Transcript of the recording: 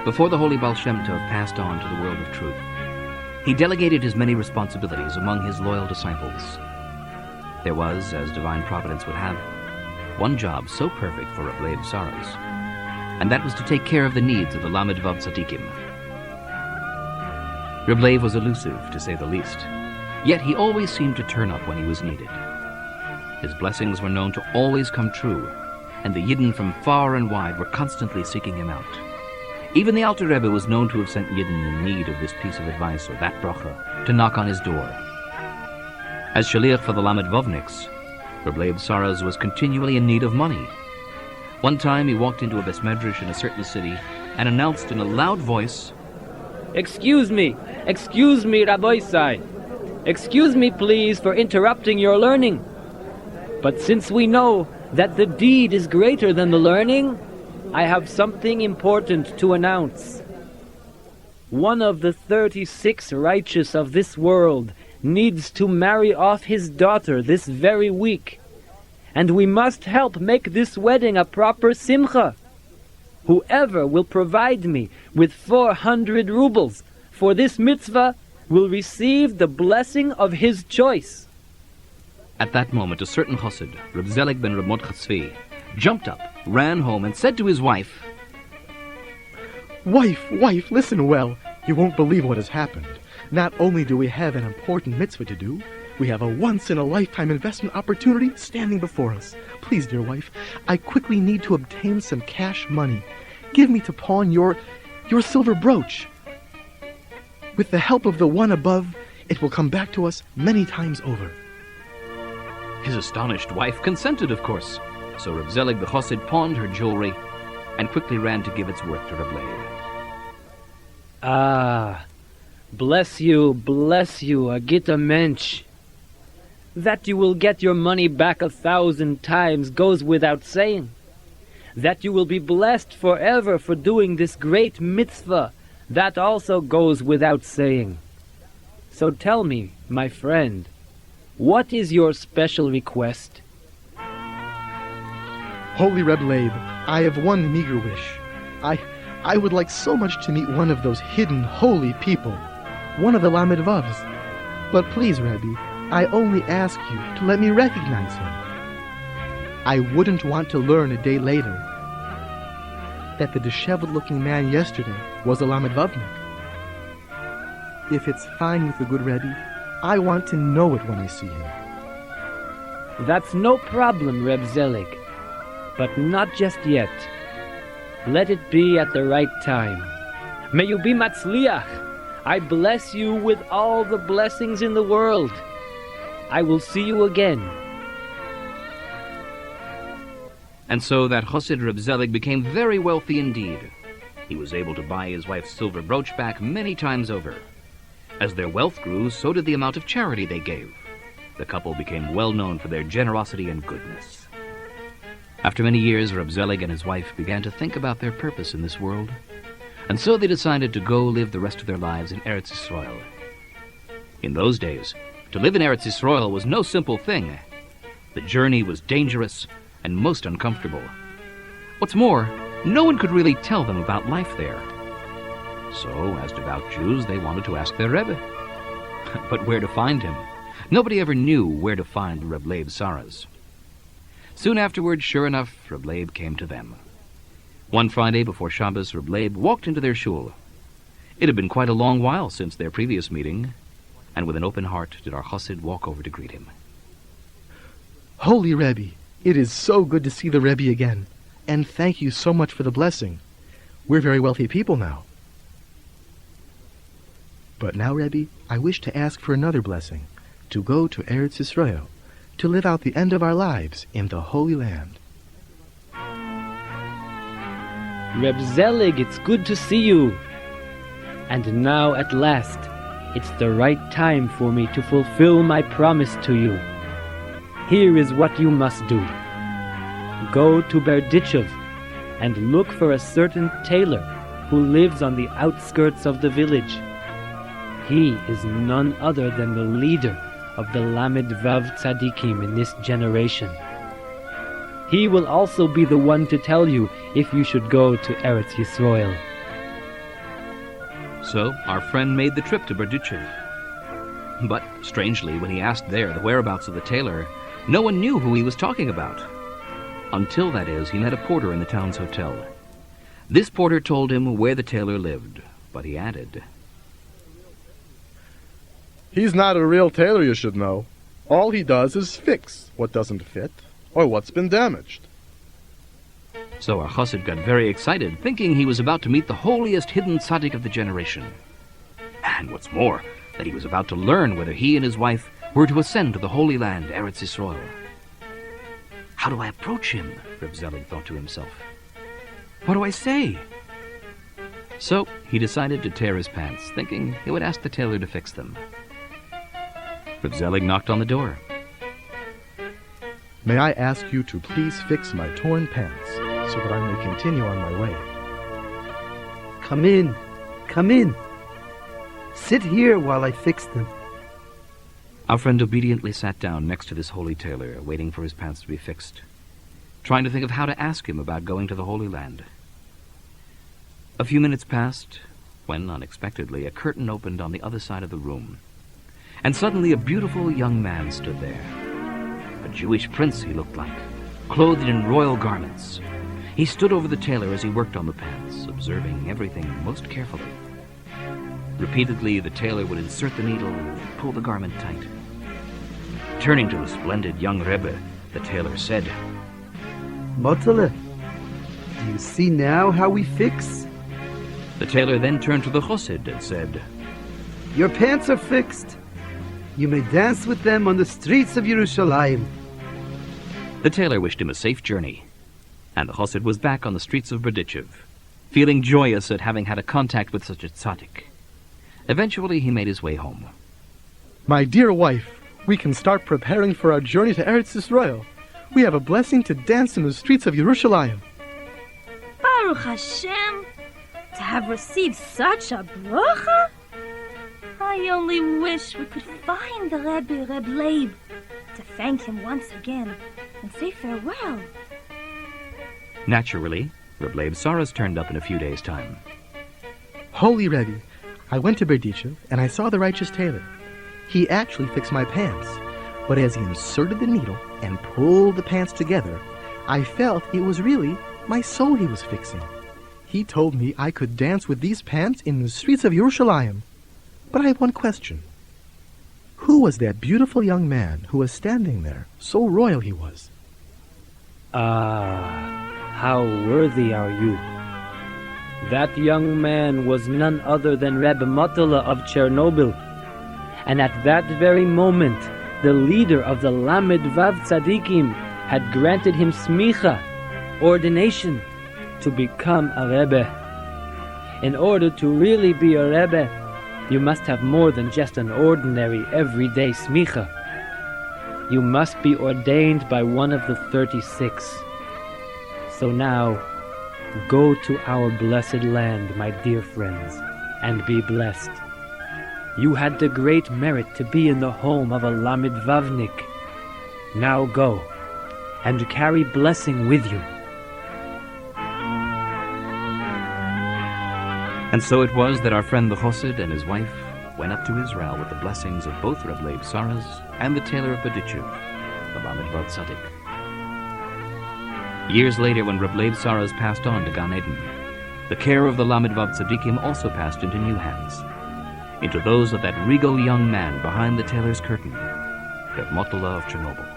Before the holy Baal Shem Tov passed on to the world of truth, he delegated his many responsibilities among his loyal disciples. There was, as divine providence would have, one job so perfect for Reb Leib Saras, and that was to take care of the needs of the Lamed Vav Tzaddikim. Reb Leib was elusive, to say the least, yet he always seemed to turn up when he was needed. His blessings were known to always come true, and the Yidden from far and wide were constantly seeking him out. Even the Alter Rebbe was known to have sent Yidden in need of this piece of advice or that bracha to knock on his door. As shaliach for the Lamed Vavniks, Reb Leib Saras was continually in need of money. One time he walked into a bes medrash in a certain city and announced in a loud voice, Excuse me, Rabbi Isai. Excuse me, please, for interrupting your learning. But since we know that the deed is greater than the learning, I have something important to announce. One of the 36 righteous of this world needs to marry off his daughter this very week, and we must help make this wedding a proper simcha. Whoever will provide me with 400 rubles for this mitzvah will receive the blessing of his choice. At that moment, a certain chassid, Reb Zelig ben Reb Mordechai Tzvi, jumped up, ran home, and said to his wife, Wife, listen well. You won't believe what has happened. Not only do we have an important mitzvah to do, we have a once-in-a-lifetime investment opportunity standing before us. Please, dear wife, I quickly need to obtain some cash money. Give me to pawn your silver brooch. With the help of the one above, it will come back to us many times over. His astonished wife consented, of course. So Reb Zelig the chassid pawned her jewelry and quickly ran to give its worth to Reb Leib. Ah, bless you, a gitta mensch. That you will get your money back 1,000 times goes without saying. That you will be blessed forever for doing this great mitzvah, that also goes without saying. So tell me, my friend, what is your special request? Holy Reb Leib, I have one meager wish. I would like so much to meet one of those hidden holy people, one of the Lamed Vavs. But please, Rebbe, I only ask you to let me recognize him. I wouldn't want to learn a day later that the disheveled-looking man yesterday was a Lamed Vavnik. If it's fine with the good Rebbe, I want to know it when I see him. That's no problem, Reb Zelig, but not just yet. Let it be at the right time. May you be matzliach. I bless you with all the blessings in the world. I will see you again. And so that chassid Reb Zelig became very wealthy indeed. He was able to buy his wife's silver brooch back many times over. As their wealth grew, so did the amount of charity they gave. The couple became well known for their generosity and goodness. After many years, Reb Zelig and his wife began to think about their purpose in this world, and so they decided to go live the rest of their lives in Eretz Yisrael. In those days, to live in Eretz Yisrael was no simple thing. The journey was dangerous and most uncomfortable. What's more, no one could really tell them about life there. So, as devout Jews, they wanted to ask their Rebbe. But where to find him? Nobody ever knew where to find Reb Leib Saras. Soon afterward, sure enough, Reb Leib came to them. One Friday before Shabbos, Reb Leib walked into their shul. It had been quite a long while since their previous meeting, and with an open heart did our chassid walk over to greet him. Holy Rebbe, it is so good to see the Rebbe again, and thank you so much for the blessing. We're very wealthy people now. But now, Rebbe, I wish to ask for another blessing, to go to Eretz Yisrael, to live out the end of our lives in the Holy Land. Reb Zelig, it's good to see you. And now, at last, it's the right time for me to fulfill my promise to you. Here is what you must do. Go to Berdichev and look for a certain tailor who lives on the outskirts of the village. He is none other than the leader of the Lamed Vav Tzaddikim in this generation. He will also be the one to tell you if you should go to Eretz Yisrael. So our friend made the trip to Berdichev. But, strangely, when he asked there the whereabouts of the tailor, no one knew who he was talking about. Until, that is, he met a porter in the town's hotel. This porter told him where the tailor lived, but he added, "He's not a real tailor, you should know. All he does is fix what doesn't fit or what's been damaged." So our chassid got very excited, thinking he was about to meet the holiest hidden tzaddik of the generation. And what's more, that he was about to learn whether he and his wife were to ascend to the Holy Land, Eretz Yisrael. How do I approach him? Reb Zelig thought to himself. What do I say? So he decided to tear his pants, thinking he would ask the tailor to fix them. Reb Zelig knocked on the door. May I ask you to please fix my torn pants so that I may continue on my way? Come in. Come in. Sit here while I fix them. Our friend obediently sat down next to this holy tailor, waiting for his pants to be fixed, trying to think of how to ask him about going to the Holy Land. A few minutes passed, when, unexpectedly, a curtain opened on the other side of the room, and suddenly a beautiful young man stood there. A Jewish prince he looked like, clothed in royal garments. He stood over the tailor as he worked on the pants, observing everything most carefully. Repeatedly, the tailor would insert the needle and pull the garment tight. Turning to the splendid young Rebbe, the tailor said, Motele, do you see now how we fix? The tailor then turned to the chassid and said, Your pants are fixed. You may dance with them on the streets of Yerushalayim. The tailor wished him a safe journey, and the chassid was back on the streets of Berdichev, feeling joyous at having had a contact with such a tzaddik. Eventually, he made his way home. My dear wife, we can start preparing for our journey to Eretz Yisrael. We have a blessing to dance in the streets of Yerushalayim. Baruch Hashem, to have received such a bracha? I only wish we could find the Rebbe, Reb Leib, to thank him once again and say farewell. Naturally, Reb Leib Saras turned up in a few days' time. Holy Rebbe, I went to Berdichev and I saw the righteous tailor. He actually fixed my pants, but as he inserted the needle and pulled the pants together, I felt it was really my soul he was fixing. He told me I could dance with these pants in the streets of Yerushalayim. But I have one question. Who was that beautiful young man who was standing there? So royal he was. Ah, how worthy are you. That young man was none other than Rebbe Motele of Chernobyl. And at that very moment, the leader of the Lamed Vav Tzaddikim had granted him smicha, ordination, to become a Rebbe. In order to really be a Rebbe, you must have more than just an ordinary, everyday smicha. You must be ordained by one of the 36. So now, go to our blessed land, my dear friends, and be blessed. You had the great merit to be in the home of a Lamed Vavnik. Now go, and carry blessing with you. And so it was that our friend the chassid and his wife went up to Israel with the blessings of both Reb Leib Saras and the tailor of Berdichev, the Lamed Vav Tzaddik. Years later, when Reb Leib Saras passed on to Gan Eden, the care of the Lamed Vav Tzaddikim also passed into new hands, into those of that regal young man behind the tailor's curtain, Reb Motele of Chernobyl.